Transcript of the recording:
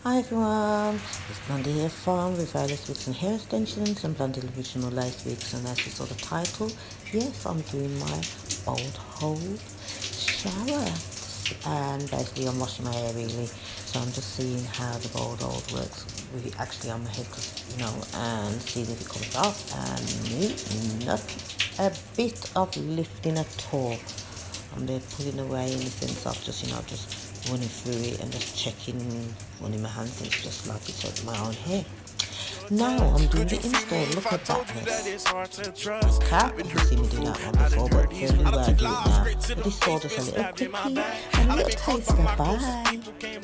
Hi everyone, it's Blondie here from Revamp Wigs and Hair Extensions and Blondie Original Lace Wigs, and as you saw the title, yes, I'm doing my bald hold shower, and basically I'm washing my hair really, so I'm just seeing how the bald hold works with actually on my head, and seeing if it comes off, and not a bit of lifting at all. I'm there pulling away in the sense of just running through it and just checking, running my hands in just like it's on my own hair. Now I'm doing the install. Look at that mess. Okay, you've seen me do that one before, but for a new way I do it now. But this saw just a little quick here and a little taster. Bye.